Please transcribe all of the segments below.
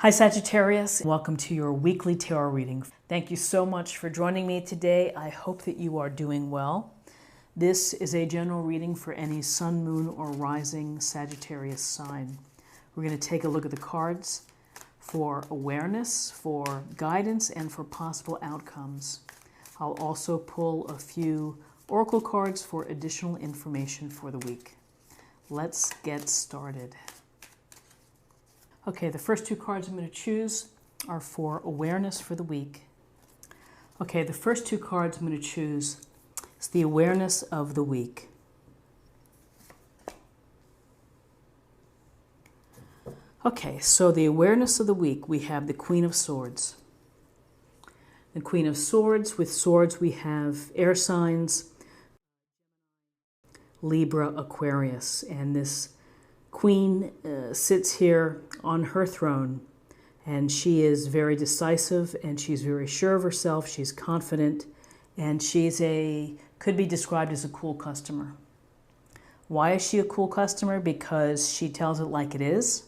Hi Sagittarius, welcome to your weekly tarot reading. Thank you so much for joining me today. I hope that you are doing well. This is a general reading for any sun, moon, or rising Sagittarius sign. We're going to take a look at the cards for awareness, for guidance, and for possible outcomes. I'll also pull a few oracle cards for additional information for the week. Let's get started. Okay, the first two cards I'm going to choose are for awareness for the week. Okay, the first two cards I'm going to choose is the awareness of the week. Okay, so the awareness of the week, we have the Queen of Swords. The Queen of Swords, with swords we have air signs, Libra, Aquarius, and this Queen sits here on her throne, and she is very decisive, and she's very sure of herself. She's confident, and could be described as a cool customer. Why is she a cool customer? Because she tells it like it is,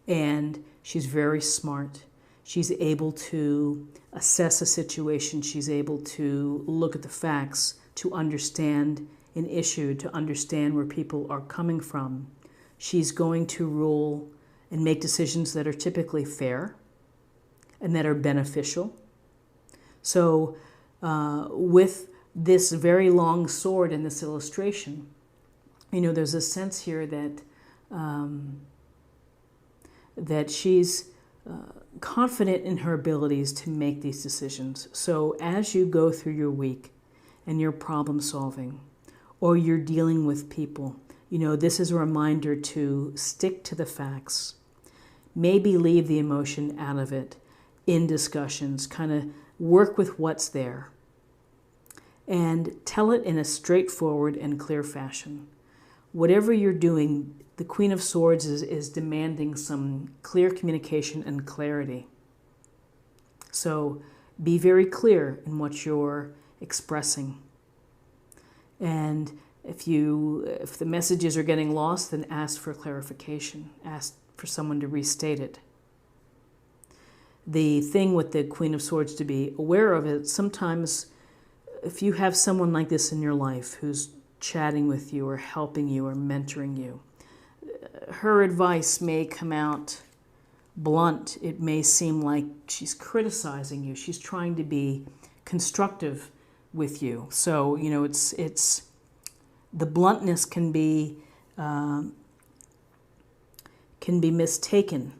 and she's very smart. She's able to assess a situation. She's able to look at the facts, to understand an issue, to understand where people are coming from. She's going to rule and make decisions that are typically fair and that are beneficial. So with this very long sword in this illustration, there's a sense here that that she's confident in her abilities to make these decisions. So as you go through your week and you're problem solving or you're dealing with people, this is a reminder to stick to the facts. Maybe leave the emotion out of it in discussions. Kind of work with what's there. And tell it in a straightforward and clear fashion. Whatever you're doing, the Queen of Swords is demanding some clear communication and clarity. So be very clear in what you're expressing. And if the messages are getting lost, then ask for clarification. Ask for someone to restate it. The thing with the Queen of Swords to be aware of is sometimes if you have someone like this in your life who's chatting with you or helping you or mentoring you, her advice may come out blunt. It may seem like she's criticizing you. She's trying to be constructive with you. So, it's the bluntness can be mistaken.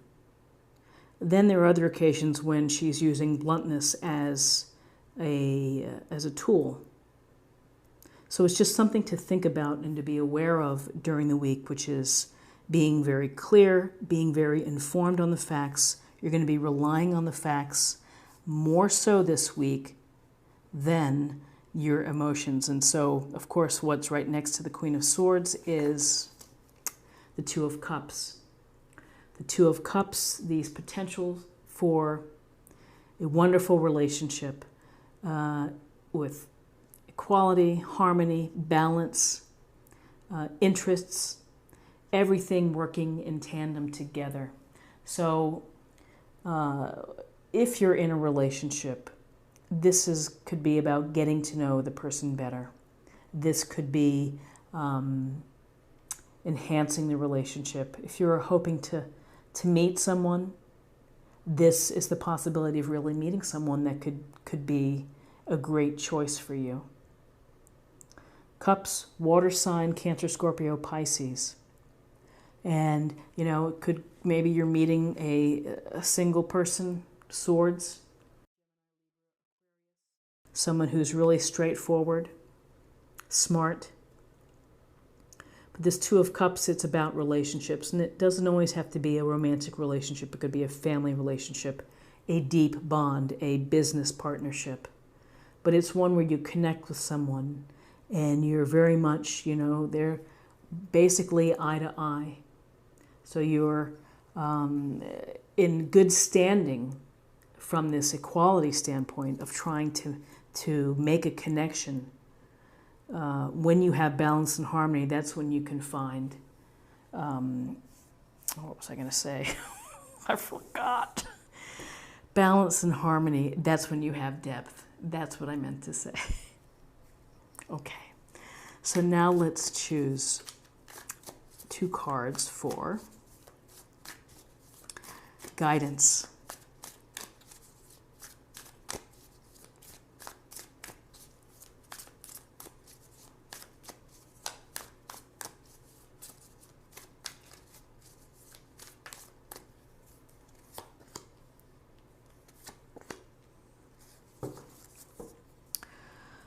Then there are other occasions when she's using bluntness as a tool. So it's just something to think about and to be aware of during the week, which is being very clear, being very informed on the facts. You're going to be relying on the facts more so this week than your emotions. And so, of course, what's right next to the Queen of Swords is the Two of Cups. The Two of Cups, these potentials for a wonderful relationship with equality, harmony, balance, interests, everything working in tandem together. So if you're in a relationship, this could be about getting to know the person better. This could be enhancing the relationship. If you're hoping to meet someone, this is the possibility of really meeting someone that could be a great choice for you. Cups, water sign, Cancer, Scorpio, Pisces. And, it could, maybe you're meeting a single person, swords. Someone who's really straightforward, smart. But this Two of Cups, it's about relationships. And it doesn't always have to be a romantic relationship. It could be a family relationship, a deep bond, a business partnership. But it's one where you connect with someone and you're very much, they're basically eye to eye. So you're in good standing from this equality standpoint of trying to make a connection. When you have balance and harmony, that's when you can find, what was I going to say? I forgot. Balance and harmony, that's when you have depth. That's what I meant to say. Okay, so now let's choose 2 cards for guidance.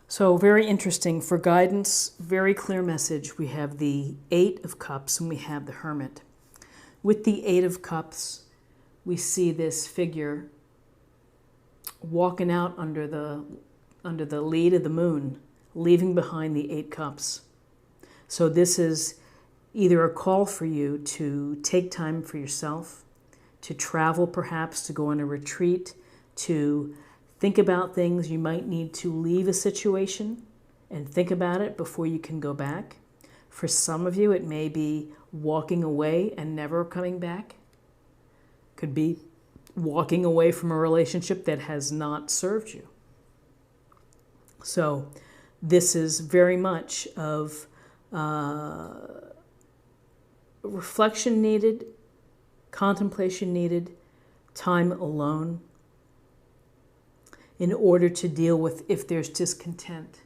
So very interesting. For guidance, very clear message. We have the 8 of Cups and we have the Hermit. With the 8 of Cups, we see this figure walking out under the lead of the moon, leaving behind the 8 Cups. So this is either a call for you to take time for yourself, to travel perhaps, to go on a retreat, to think about things. You might need to leave a situation and think about it before you can go back. For some of you, it may be walking away and never coming back. Could be walking away from a relationship that has not served you. So this is very much of reflection needed, contemplation needed, time alone, in order to deal with if there's discontent.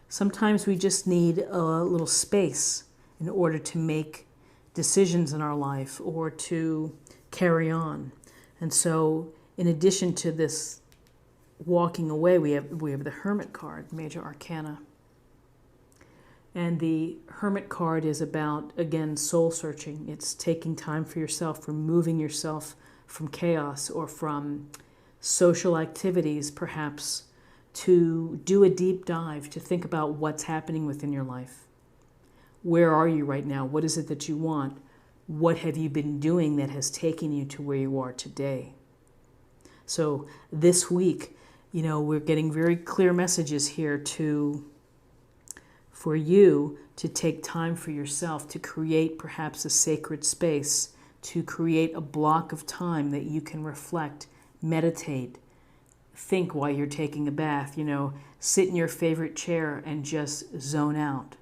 Sometimes we just need a little space in order to make decisions in our life or to carry on. And so in addition to this walking away, we have the Hermit card, Major Arcana. And the Hermit card is about, again, soul searching. It's taking time for yourself, removing yourself from chaos or from social activities, perhaps, to do a deep dive, to think about what's happening within your life. Where are you right now? What is it that you want? What have you been doing that has taken you to where you are today? So this week, we're getting very clear messages here for you to take time for yourself, to create perhaps a sacred space, to create a block of time that you can reflect, meditate, think while you're taking a bath, sit in your favorite chair and just zone out.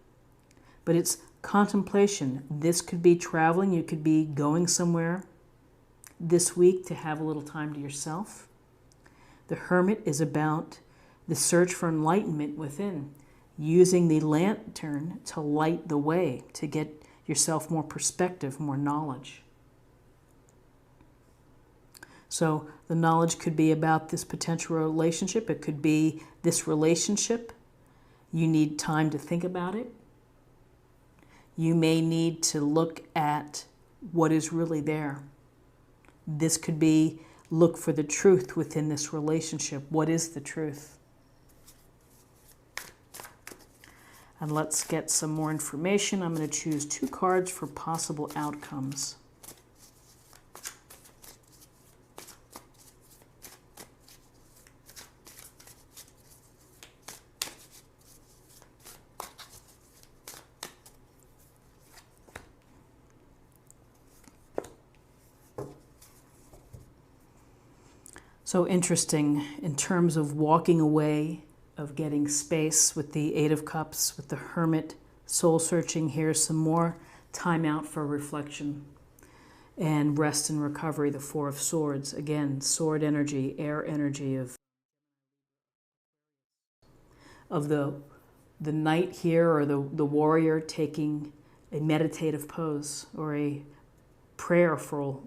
But it's contemplation. This could be traveling. You could be going somewhere this week to have a little time to yourself. The Hermit is about the search for enlightenment within, using the lantern to light the way, to get yourself more perspective, more knowledge. So the knowledge could be about this potential relationship. It could be this relationship. You need time to think about it. You may need to look at what is really there. This could be look for the truth within this relationship. What is the truth? And let's get some more information. I'm going to choose 2 cards for possible outcomes. So interesting in terms of walking away, of getting space with the 8 of Cups, with the Hermit, soul searching. Here's some more time out for reflection and rest and recovery. The 4 of Swords, again, sword energy, air energy of the knight here, or the warrior taking a meditative pose or a prayerful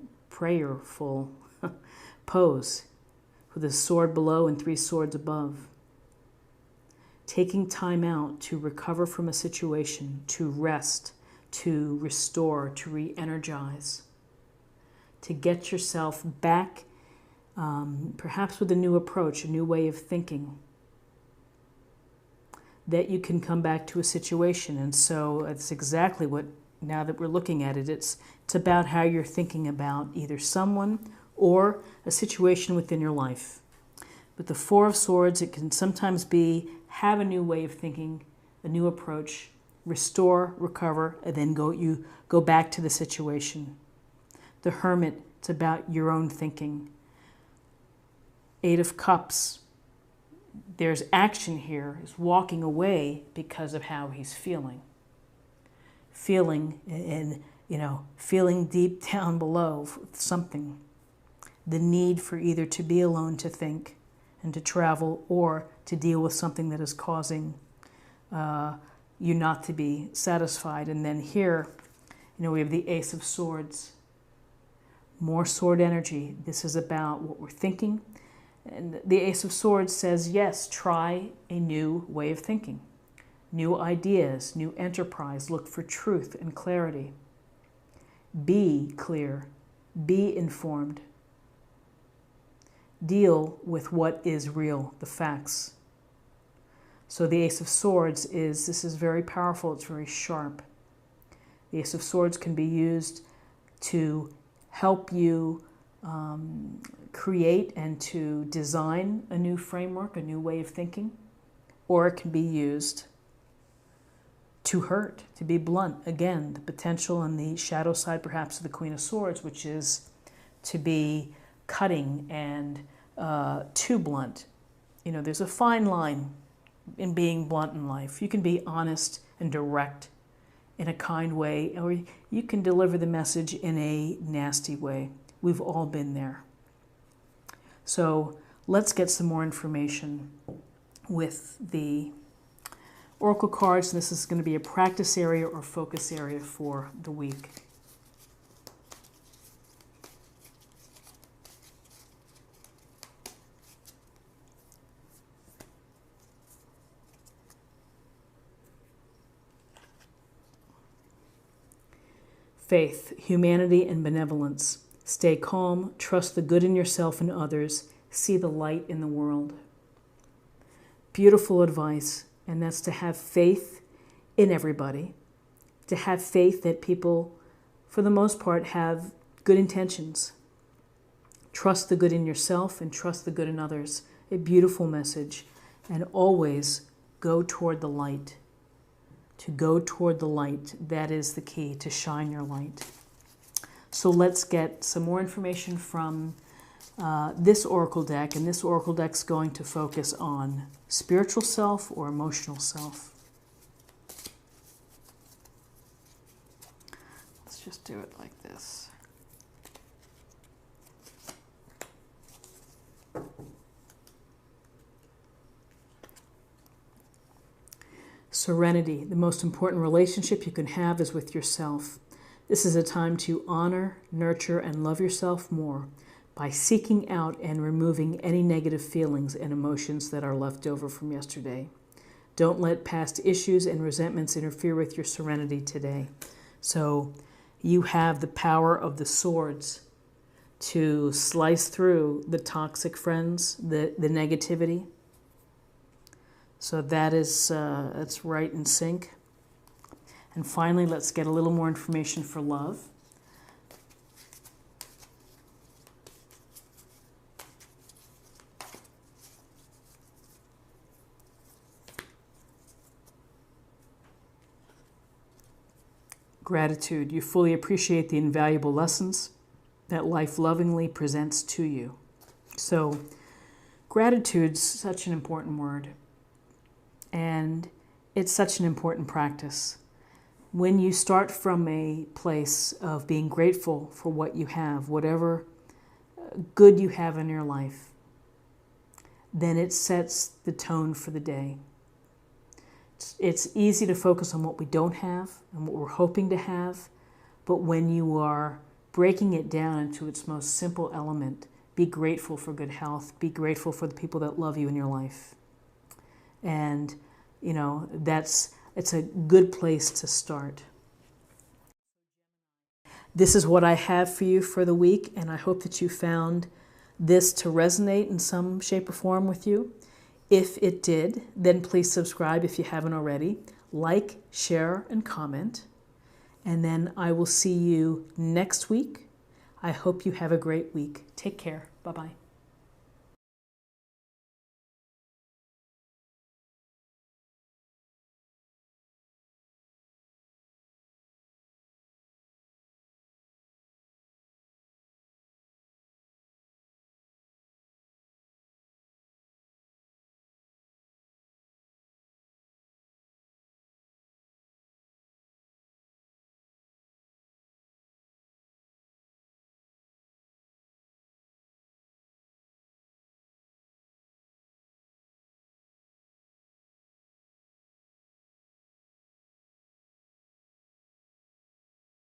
pose, with a sword below and 3 swords above. Taking time out to recover from a situation, to rest, to restore, to re-energize, to get yourself back, perhaps with a new approach, a new way of thinking, that you can come back to a situation. And so it's exactly what, now that we're looking at it, it's about how you're thinking about either someone or a situation within your life. But the 4 of Swords, it can sometimes be have a new way of thinking, a new approach, restore, recover, and then you go back to the situation. The Hermit, it's about your own thinking. Eight of Cups, there's action here. He's walking away because of how he's feeling. Feeling feeling deep down below something. The need for either to be alone to think and to travel, or to deal with something that is causing you not to be satisfied. And then here, we have the Ace of Swords. More sword energy. This is about what we're thinking. And the Ace of Swords says, yes, try a new way of thinking. New ideas, new enterprise. Look for truth and clarity. Be clear. Be informed. Deal with what is real, the facts. So the Ace of Swords this is very powerful. It's very sharp. The Ace of Swords can be used to help you create and to design a new framework, a new way of thinking, or it can be used to hurt, to be blunt. Again, the potential and the shadow side perhaps of the Queen of Swords, which is to be cutting and too blunt. There's a fine line in being blunt in life. You can be honest and direct in a kind way, or you can deliver the message in a nasty way. We've all been there. So let's get some more information with the Oracle cards. This is going to be a practice area or focus area for the week. Faith, humanity, and benevolence. Stay calm, trust the good in yourself and others, see the light in the world. Beautiful advice, and that's to have faith in everybody, to have faith that people, for the most part, have good intentions. Trust the good in yourself and trust the good in others. A beautiful message, and always go toward the light. To go toward the light, that is the key, to shine your light. So let's get some more information from this Oracle deck, and this Oracle deck's going to focus on spiritual self or emotional self. Let's just do it like this. Serenity. The most important relationship you can have is with yourself. This is a time to honor, nurture, and love yourself more by seeking out and removing any negative feelings and emotions that are left over from yesterday. Don't let past issues and resentments interfere with your serenity today. So you have the power of the swords to slice through the toxic friends, the negativity. So that's right in sync. And finally, let's get a little more information for love. Gratitude. You fully appreciate the invaluable lessons that life lovingly presents to you. So gratitude's such an important word. And it's such an important practice. When you start from a place of being grateful for what you have, whatever good you have in your life, then it sets the tone for the day. It's easy to focus on what we don't have and what we're hoping to have, but when you are breaking it down into its most simple element, be grateful for good health, be grateful for the people that love you in your life. And, it's a good place to start. This is what I have for you for the week, and I hope that you found this to resonate in some shape or form with you. If it did, then please subscribe if you haven't already. Like, share, and comment. And then I will see you next week. I hope you have a great week. Take care. Bye-bye.